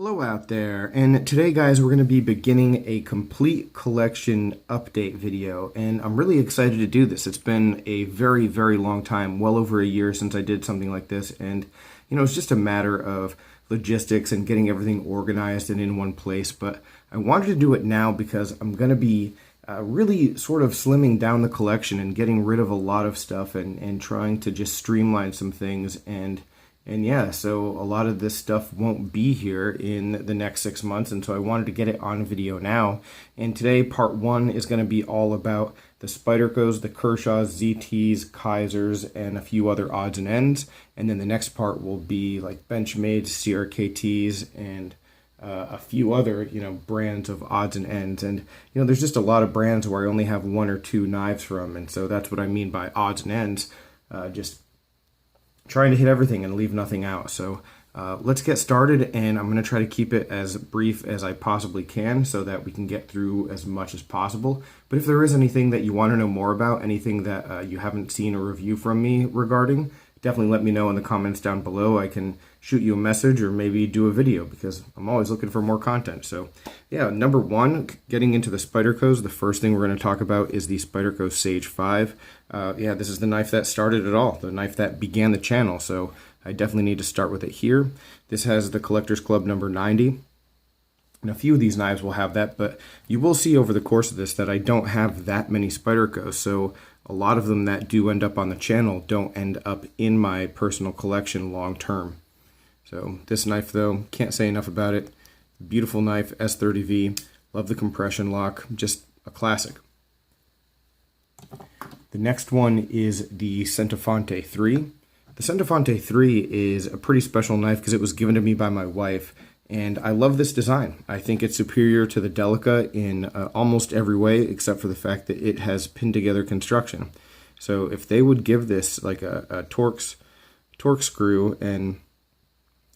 Hello out there, and today guys we're going to be beginning a complete collection update video, and I'm really excited to do this. It's been a very long time, well over a year since I did something like this, and it's just a matter of logistics and getting everything organized and in one place, but I wanted to do it now because I'm going to be really sort of slimming down the collection and getting rid of a lot of stuff and trying to just streamline some things and yeah, so a lot of this stuff won't be here in the next 6 months, and so I wanted to get it on video now. And today, part one is going to be all about the Spydercos, the Kershaws, ZTs, Kaisers, and a few other odds and ends. And then the next part will be like Benchmades, CRKTs, and a few other, brands of odds and ends. And, there's just a lot of brands where I only have one or two knives from, and so that's what I mean by odds and ends. Just trying to hit everything and leave nothing out. So let's get started, and I'm going to try to keep it as brief as I possibly can so that we can get through as much as possible. But if there is anything that you want to know more about, anything that you haven't seen a review from me regarding, definitely let me know in the comments down below. I can shoot you a message or maybe do a video because I'm always looking for more content. So yeah, number one, getting into the Spydercos, the first thing we're going to talk about is the Spyderco Sage 5. Yeah, this is the knife that started it all, the knife that began the channel, so I definitely need to start with it here. This has the Collector's Club number 90, and a few of these knives will have that, but you will see over the course of this that I don't have that many Spydercos, so a lot of them that do end up on the channel don't end up in my personal collection long term. So this knife though, can't say enough about it. Beautiful knife, S30V, love the compression lock, just a classic. The next one is the Centofanti III. The Centofanti III is a pretty special knife because it was given to me by my wife, and I love this design. I think it's superior to the Delica in almost every way except for the fact that it has pinned together construction. So if they would give this like a Torx screw and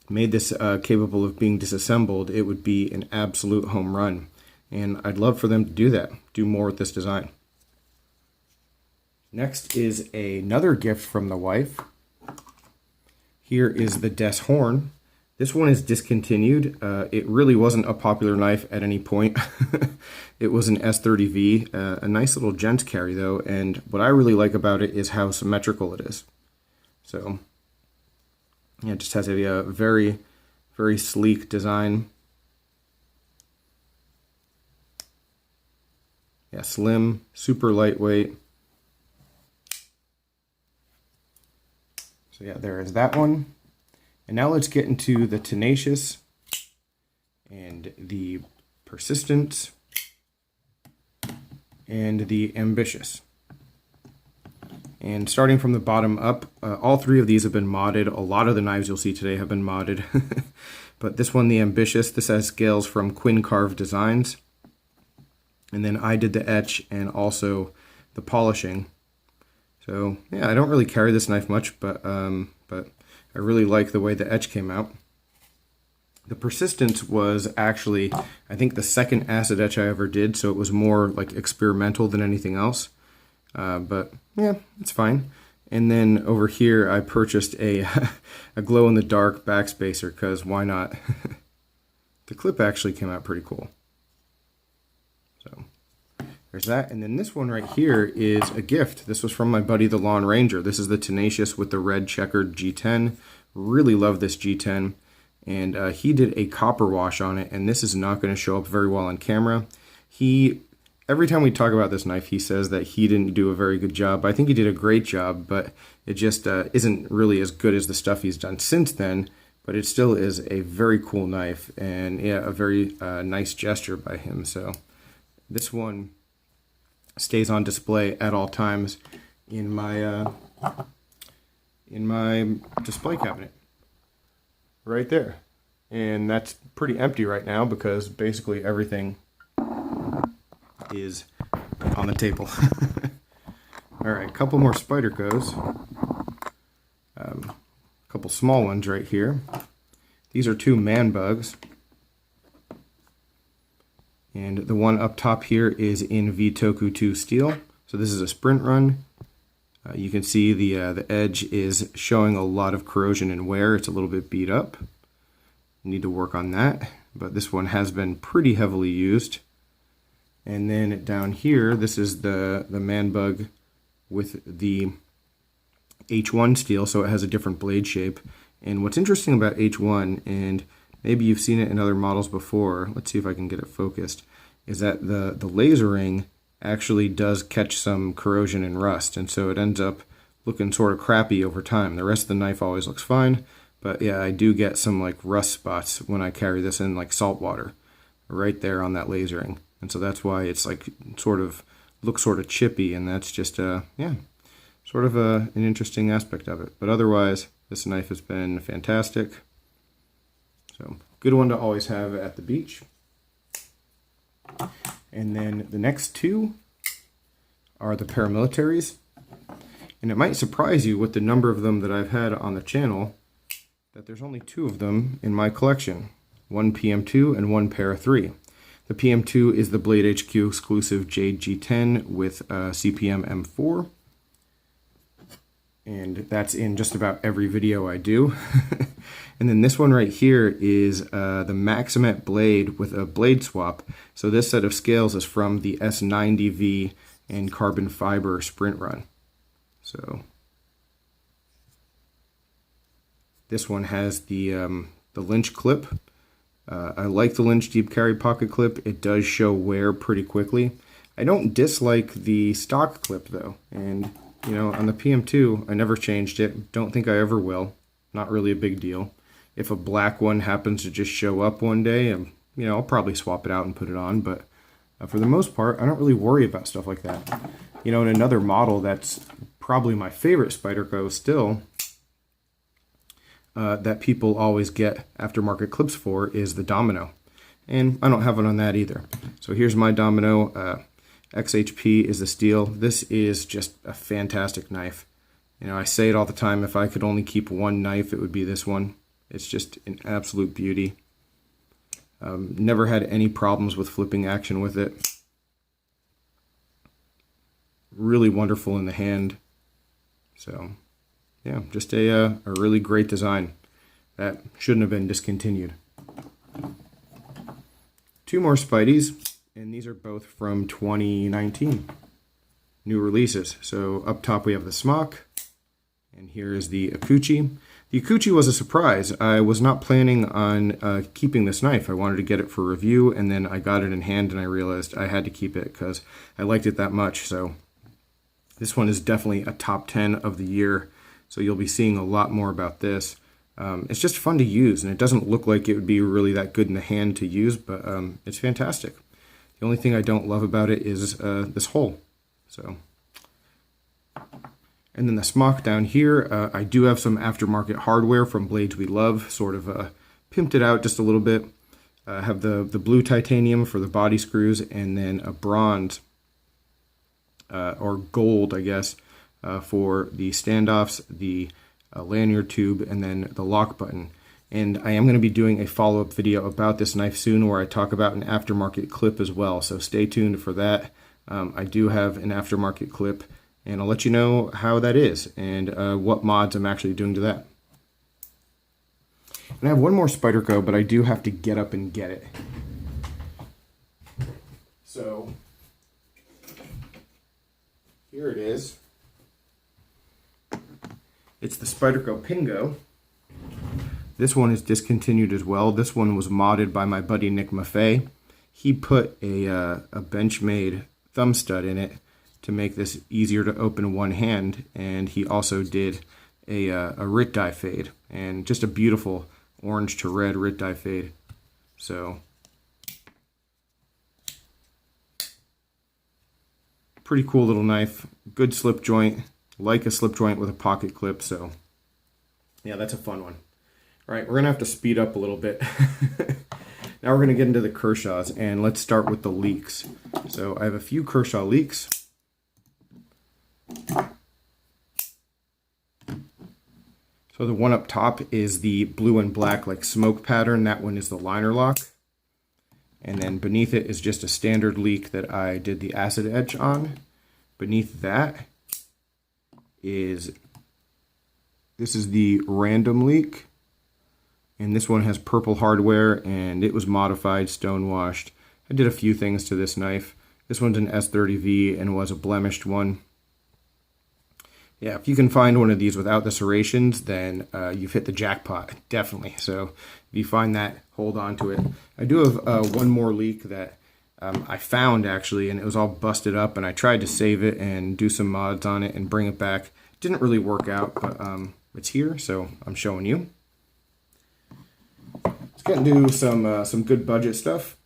made this capable of being disassembled, it would be an absolute home run. And I'd love for them to do that, do more with this design. Next is another gift from the wife. Here is the Des Horn. This one is discontinued. It really wasn't a popular knife at any point. It was an S30V, a nice little gents carry though, and what I really like about it is how symmetrical it is. So yeah, it just has a very sleek design. Yeah, slim, super lightweight. So yeah, there is that one. And now let's get into the Tenacious and the Persistent and the Ambitious. And starting from the bottom up, all three of these have been modded. A lot of the knives you'll see today have been modded. But this one, the Ambitious, this has scales from Quinn Carved Designs. And then I did the etch and also the polishing. So yeah, I don't really carry this knife much, but I really like the way the etch came out. The Persistence was actually, I think, the second acid etch I ever did, so it was more like experimental than anything else. But yeah, it's fine. And then over here, I purchased a glow-in-the-dark backspacer, because why not? The clip actually came out pretty cool. So there's that. And then this one right here is a gift. This was from my buddy, the Lawn Ranger. This is the Tenacious with the red checkered G10. Really love this G10. And he did a copper wash on it, and this is not going to show up very well on camera. Every time we talk about this knife, he says that he didn't do a very good job. I think he did a great job, but it just isn't really as good as the stuff he's done since then. But it still is a very cool knife, and yeah, a very nice gesture by him. So this one stays on display at all times in my display cabinet right there. And that's pretty empty right now because basically everything is on the table. Alright, a couple more Spydercos. A couple small ones right here. These are two man bugs. And the one up top here is in Vitoku 2 steel. So this is a sprint run. You can see the edge is showing a lot of corrosion and wear. It's a little bit beat up. Need to work on that, but this one has been pretty heavily used. And then down here, this is the man bug with the H1 steel, so it has a different blade shape. And what's interesting about H1, and maybe you've seen it in other models before, let's see if I can get it focused, is that the lasering actually does catch some corrosion and rust, and so it ends up looking sort of crappy over time. The rest of the knife always looks fine, but yeah, I do get some like rust spots when I carry this in like salt water right there on that lasering. And so that's why it's like sort of looks sort of chippy, and that's just yeah, sort of an interesting aspect of it. But otherwise, this knife has been fantastic. So good one to always have at the beach. And then the next two are the paramilitaries. And it might surprise you with the number of them that I've had on the channel that there's only two of them in my collection. One PM2 and one Para 3. The PM2 is the Blade HQ exclusive Jade G10 with CPM M4. And that's in just about every video I do. And then this one right here is the Maximet blade with a blade swap. So this set of scales is from the S90V and carbon fiber sprint run. So this one has the Lynch clip. I like the Lynch deep carry pocket clip. It does show wear pretty quickly. I don't dislike the stock clip though, and you know, on the PM2 I never changed it. Don't think I ever will. Not really a big deal. If a black one happens to just show up one day, you know, I'll probably swap it out and put it on, but for the most part, I don't really worry about stuff like that. You know, in another model that's probably my favorite Spyderco still, that people always get aftermarket clips for is the Domino. And I don't have one on that either. So here's my Domino. XHP is the steel. This is just a fantastic knife. You know, I say it all the time, if I could only keep one knife, it would be this one. It's just an absolute beauty. Never had any problems with flipping action with it. Really wonderful in the hand. So yeah, just a really great design that shouldn't have been discontinued. Two more Spydies, and these are both from 2019. New releases. So up top we have the Smock, and here is the Coochy. The Coochy was a surprise. I was not planning on keeping this knife. I wanted to get it for review, and then I got it in hand and I realized I had to keep it because I liked it that much. So this one is definitely a top 10 of the year. So you'll be seeing a lot more about this. It's just fun to use, and it doesn't look like it would be really that good in the hand to use, but it's fantastic. The only thing I don't love about it is this hole. So, and then the Smock down here, I do have some aftermarket hardware from Blades We Love, sort of pimped it out just a little bit. I have the blue titanium for the body screws, and then a bronze, or gold, I guess, for the standoffs, the lanyard tube, and then the lock button. And I am going to be doing a follow-up video about this knife soon where I talk about an aftermarket clip as well, so stay tuned for that. I do have an aftermarket clip, and I'll let you know how that is and what mods I'm actually doing to that. And I have one more Spyderco, but I do have to get up and get it. So here it is. It's the Spyderco Pingo. This one is discontinued as well. This one was modded by my buddy Nick Maffei. He put a Benchmade thumb stud in it to make this easier to open one hand, and he also did a Rit dye fade, and just a beautiful orange to red Rit dye fade. So pretty cool little knife, good slip joint, like a slip joint with a pocket clip. So yeah, that's a fun one. All right, we're gonna have to speed up a little bit. Now we're gonna get into the Kershaws, and let's start with the leaks. So I have a few Kershaw leaks. So the one up top is the blue and black like smoke pattern. That one is the liner lock. And then beneath it is just a standard leak that I did the acid etch on. Beneath that is, this is the random leak. And this one has purple hardware, and it was modified, stone washed. I did a few things to this knife. This one's an S30V and was a blemished one. Yeah, if you can find one of these without the serrations, then you've hit the jackpot, definitely. So if you find that, hold on to it. I do have one more leak that I found, actually, and it was all busted up, and I tried to save it and do some mods on it and bring it back. Didn't really work out, but it's here, so I'm showing you. Let's get into some good budget stuff.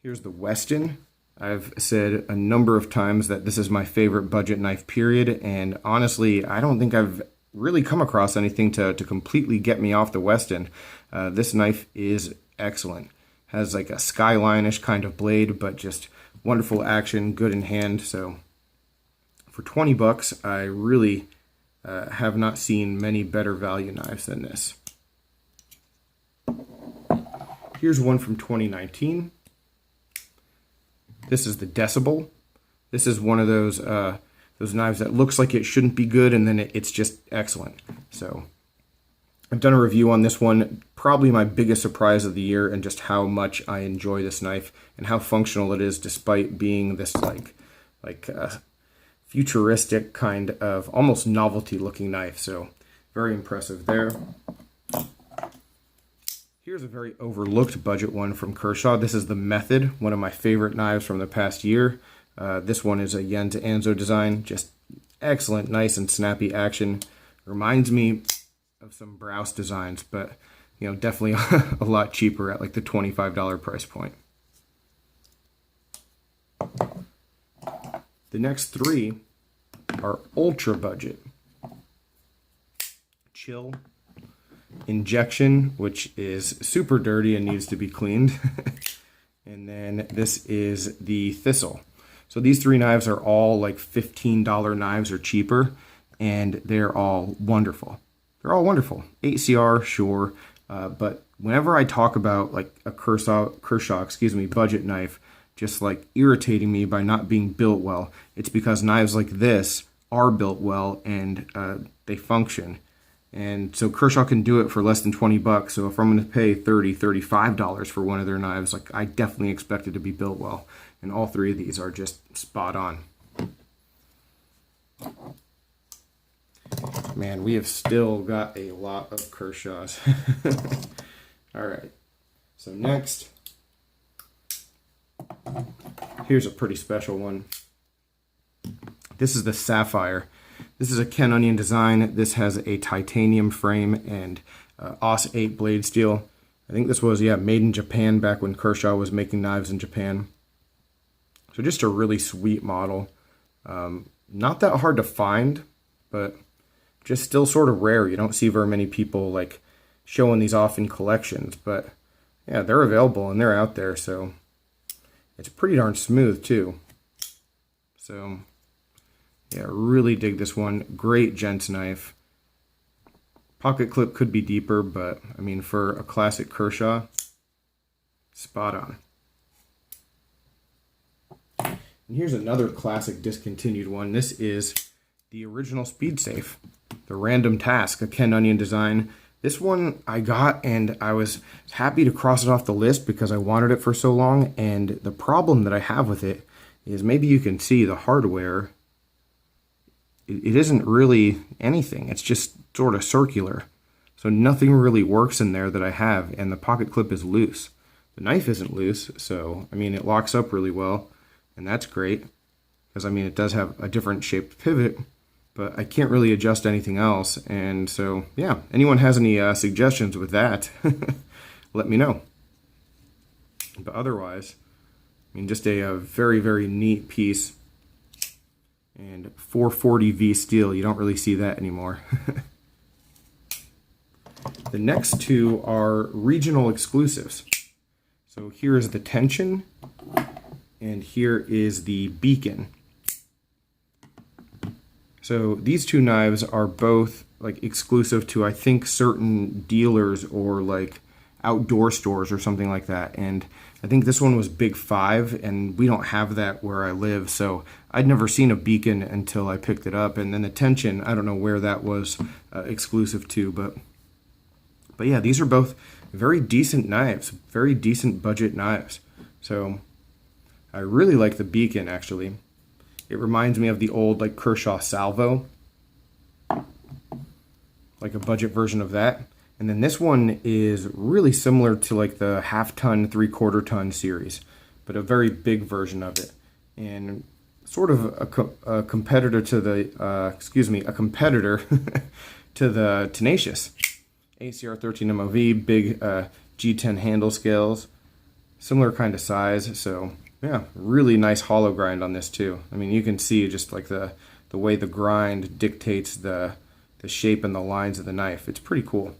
Here's the Westin. I've said a number of times that this is my favorite budget knife, period, and honestly, I don't think I've really come across anything to completely get me off the Westin. This knife is excellent. Has like a skyline-ish kind of blade, but just wonderful action, good in hand. So for 20 bucks, I really have not seen many better value knives than this. Here's one from 2019. This is the Decibel. This is one of those knives that looks like it shouldn't be good, and then it's just excellent. So I've done a review on this one, probably my biggest surprise of the year, and just how much I enjoy this knife and how functional it is, despite being this like futuristic kind of almost novelty looking knife. So very impressive there. Here's a very overlooked budget one from Kershaw. This is the Method, one of my favorite knives from the past year. This one is a yen to anzo design, just excellent, nice and snappy action. Reminds me of some Browse designs, but you know, definitely a lot cheaper at like the $25 price point. The next three are ultra budget. Chill, Injection, which is super dirty and needs to be cleaned. And then this is the Thistle. So these three knives are all like $15 knives or cheaper, and they're all wonderful. They're all wonderful. 8CR, sure, but whenever I talk about like a Kershaw, budget knife just like irritating me by not being built well, it's because knives like this are built well and they function. And so Kershaw can do it for less than 20 bucks. So if I'm going to pay $30, $35 for one of their knives, like I definitely expect it to be built well. And all three of these are just spot on. Man, we have still got a lot of Kershaws. All right. So next, here's a pretty special one. This is the Sapphire. This is a Ken Onion design. This has a titanium frame and AUS 8 blade steel. I think this was, made in Japan back when Kershaw was making knives in Japan. So just a really sweet model. Not that hard to find, but just still sort of rare. You don't see very many people like showing these off in collections, but yeah, they're available and they're out there. So it's pretty darn smooth too. So yeah, really dig this one. Great gents knife. Pocket clip could be deeper, but I mean, for a classic Kershaw, spot on. And here's another classic discontinued one. This is the original Speedsafe, the Random Task, a Ken Onion design. This one I got, and I was happy to cross it off the list because I wanted it for so long. And the problem that I have with it is, maybe you can see the hardware, it isn't really anything. It's just sort of circular. So nothing really works in there that I have, and the pocket clip is loose. The knife isn't loose, so I mean, it locks up really well, and that's great. Because I mean, it does have a different shaped pivot, but I can't really adjust anything else. And so, yeah, anyone has any suggestions with that, let me know. But otherwise, I mean, just a very, very neat piece. And 440V steel, you don't really see that anymore. The next two are regional exclusives. So here is the Tension, and here is the Beacon. So these two knives are both like exclusive to, I think, certain dealers or like outdoor stores or something like that. And I think this one was Big 5, and we don't have that where I live, so I'd never seen a Beacon until I picked it up. And then the Tension, I don't know where that was exclusive to, but But yeah, these are both very decent knives, very decent budget knives. So I really like the beacon, actually. It reminds me of the old like Kershaw Salvo, like a budget version of that. And then this one is really similar to like the half-ton, three-quarter-ton series, but a very big version of it, and sort of a competitor to the a competitor to the Tenacious ACR 13 MOV, big G10 handle scales, similar kind of size. So yeah, really nice hollow grind on this too. I mean, you can see just like the way the grind dictates the shape and the lines of the knife. It's pretty cool.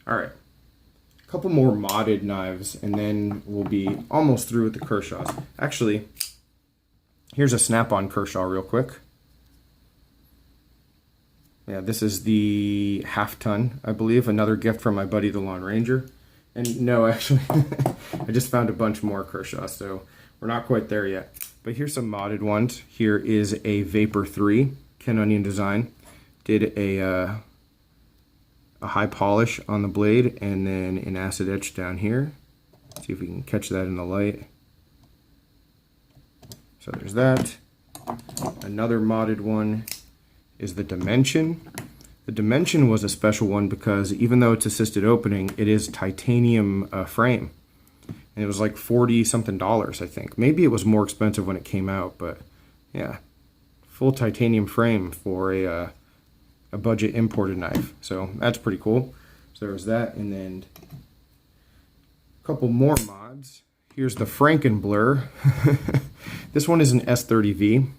All right, a couple more modded knives, and then we'll be almost through with the Kershaws. Actually, here's a snap-on Kershaw real quick. Yeah, this is the half-ton, I believe, another gift from my buddy the Lone Ranger. And no, actually, I just found a bunch more Kershaws, so we're not quite there yet. But here's some modded ones. Here is a Vapor 3 Ken Onion design. Did a high polish on the blade and then an acid etch down here. See if we can catch that in the light. So there's that. Another modded one is the Dimension. The Dimension was a special one because even though it's assisted opening, it is titanium frame. And it was like 40 something dollars, I think. Maybe it was more expensive when it came out, but yeah. Full titanium frame for a budget imported knife. So that's pretty cool. So there's that, and then a couple more mods. Here's the Frankenblur. This one is an S30V,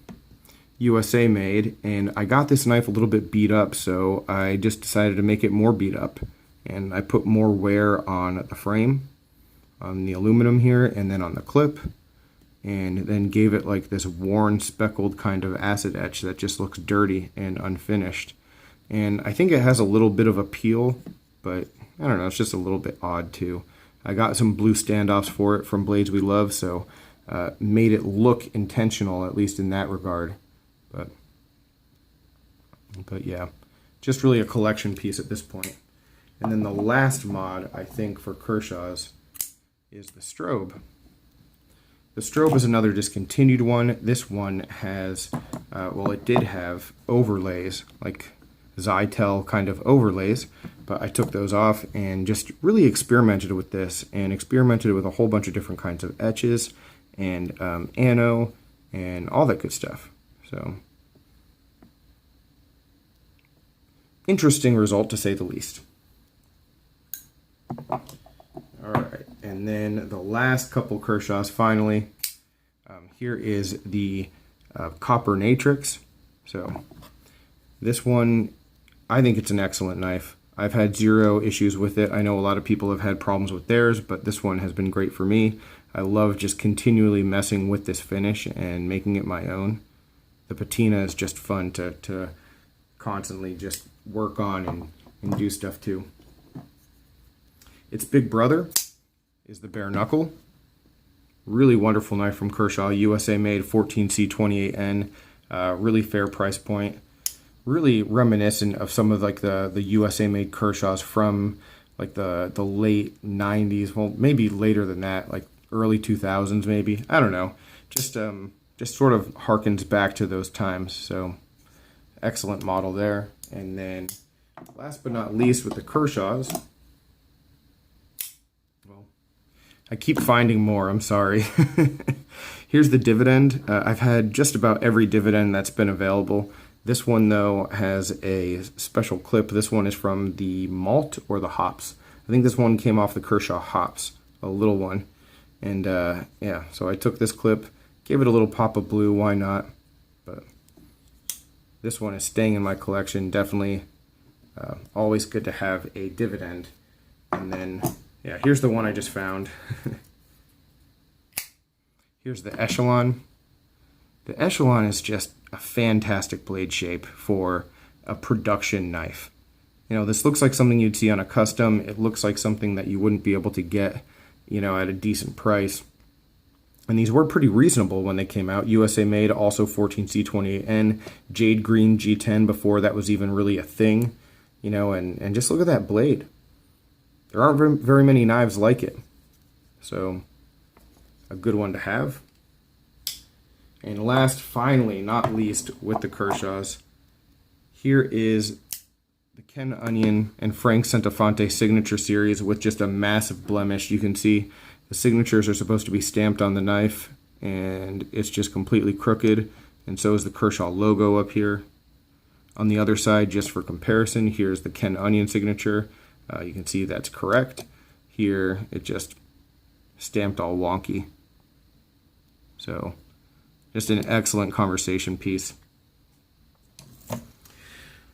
USA made, and I got this knife a little bit beat up, so I just decided to make it more beat up. And I put more wear on the frame, on the aluminum here, and then on the clip, and then gave it like this worn, speckled kind of acid etch that just looks dirty and unfinished. And I think it has a little bit of appeal, but I don't know, it's just a little bit odd too. I got some blue standoffs for it from Blades We Love, so made it look intentional, at least in that regard. But yeah, just really a collection piece at this point. And then the last mod, I think, for Kershaws is the strobe. The strobe is another discontinued one. This one has, well, it did have overlays, like Zytel kind of overlays, but I took those off and just really experimented with this, and experimented with a whole bunch of different kinds of etches and ano and all that good stuff. So interesting result, to say the least. All right, and then the last couple Kershaws finally. Here is the Copper Natrix. So this one, I think it's an excellent knife. I've had zero issues with it. I know a lot of people have had problems with theirs, but this one has been great for me. I love just continually messing with this finish and making it my own. The patina is just fun to constantly just work on and do stuff too. Its big brother is the Bare Knuckle. Really wonderful knife from Kershaw, USA made, 14C28N. Really fair price point. Really reminiscent of some of like the USA made Kershaws from like the late 90s, well maybe later than that, like early 2000s maybe. I don't know. Just sort of harkens back to those times. So excellent model there. And then last but not least with the Kershaws, well, I keep finding more, I'm sorry. Here's the Dividend. I've had just about every Dividend that's been available. This one, though, has a special clip. This one is from the Malt or the Hops. I think this one came off the Kershaw Hops, a little one. And yeah, so I took this clip, gave it a little pop of blue, why not? But this one is staying in my collection, definitely. Always good to have a Dividend. And then, yeah, here's the one I just found. Here's the Echelon. The Echelon is just a fantastic blade shape for a production knife. You know, this looks like something you'd see on a custom. It looks like something that you wouldn't be able to get, you know, at a decent price. And these were pretty reasonable when they came out. USA made, also 14C28N, Jade Green G10 before that was even really a thing. you know, and just look at that blade. There aren't very many knives like it. So, a good one to have. And last, finally, not least, with the Kershaws, here is the Ken Onion and Frank Centofanti signature series with just a massive blemish. You can see the signatures are supposed to be stamped on the knife, and it's just completely crooked, and so is the Kershaw logo up here. On the other side, just for comparison, here's the Ken Onion signature. You can see that's correct. Here, it just stamped all wonky. So, just an excellent conversation piece.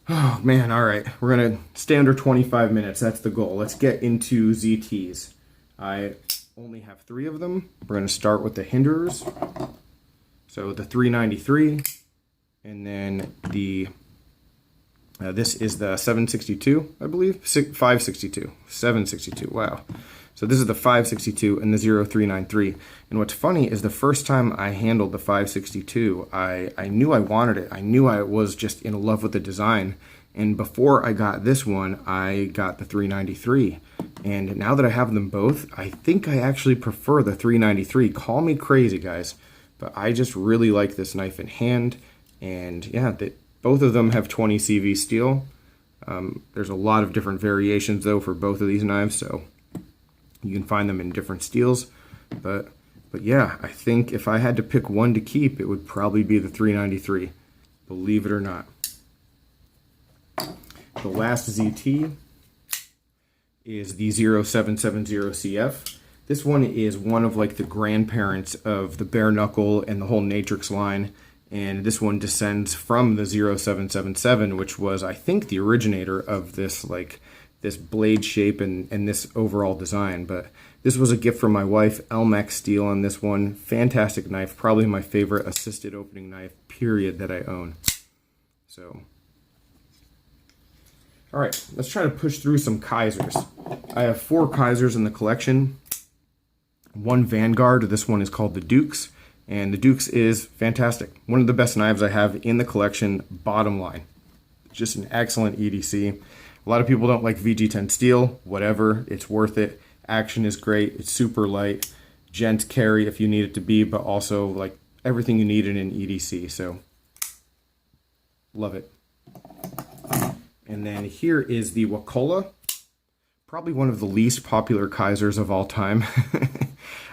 Oh man, alright. We're going to stay under 25 minutes. That's the goal. Let's get into ZTs. I only have 3 of them. We're going to start with the Hinderers. So the 393. And then the... this is the 762, I believe. 562. 762. Wow. So this is the 562 and the 0393. And what's funny is the first time I handled the 562, I knew I wanted it. I knew I was just in love with the design. And before I got this one, I got the 393. And now that I have them both, I think I actually prefer the 393. Call me crazy, guys. But I just really like this knife in hand. And yeah, both of them have 20 CV steel. There's a lot of different variations, though, for both of these knives. So you can find them in different steels, but yeah, I think if I had to pick one to keep, it would probably be the 393, believe it or not. The last ZT is the 0770CF. This one is one of like the grandparents of the bare knuckle and the whole Nate Ryx line, and this one descends from the 0777, which was, I think, the originator of this this blade shape and this overall design. But this was a gift from my wife, Elmax Steel on this one. Fantastic knife, probably my favorite assisted opening knife, period, that I own. So, all right, let's try to push through some Kaisers. I have 4 Kaisers in the collection. 1 Vanguard, this one is called the Dukes, and the Dukes is fantastic. One of the best knives I have in the collection, bottom line. Just an excellent EDC. A lot of people don't like VG10 steel, whatever, it's worth it. Action is great, it's super light, gent carry if you need it to be, but also like everything you need in an EDC, so love it. And then here is the Wakulla, probably one of the least popular Kaisers of all time.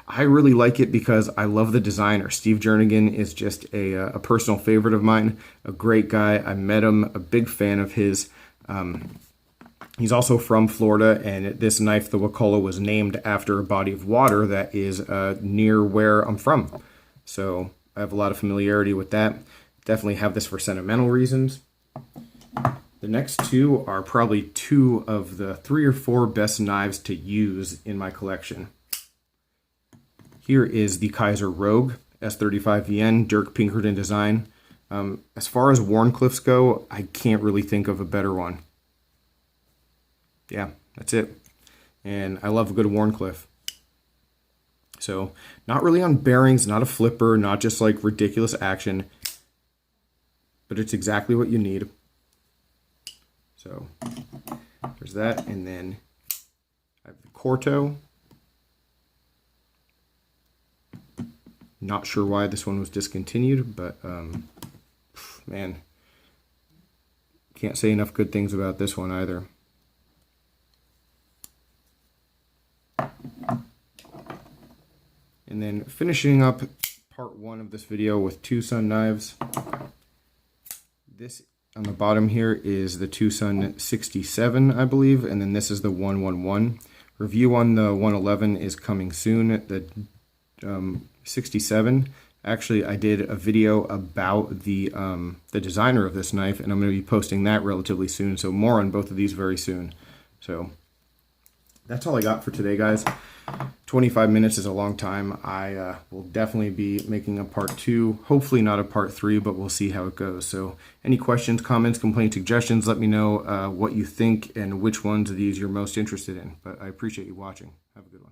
I really like it because I love the designer. Steve Jernigan is just a personal favorite of mine, a great guy. I met him, a big fan of his. He's also from Florida, and this knife, the Wakulla, was named after a body of water that is near where I'm from. So I have a lot of familiarity with that. Definitely have this for sentimental reasons. The next 2 are probably 2 of the 3 or 4 best knives to use in my collection. Here is the Kaiser Rogue S35VN, Dirk Pinkerton design. As far as Wharncliffes go, I can't really think of a better one. Yeah, that's it. And I love a good Wharncliffe. So, not really on bearings, not a flipper, not just like ridiculous action, but it's exactly what you need. So, there's that. And then I have the Porto. Not sure why this one was discontinued, but man, can't say enough good things about this one either. And then finishing up part 1 of this video with Tucson knives. This on the bottom here is the Tucson 67, I believe, and then this is the 111. Review on the 111 is coming soon. The 67. Actually, I did a video about the designer of this knife, and I'm going to be posting that relatively soon. So more on both of these very soon. So that's all I got for today, guys. 25 minutes is a long time. I will definitely be making a part 2. Hopefully not a part 3, but we'll see how it goes. So any questions, comments, complaints, suggestions, let me know what you think and which ones of these you're most interested in. But I appreciate you watching. Have a good one.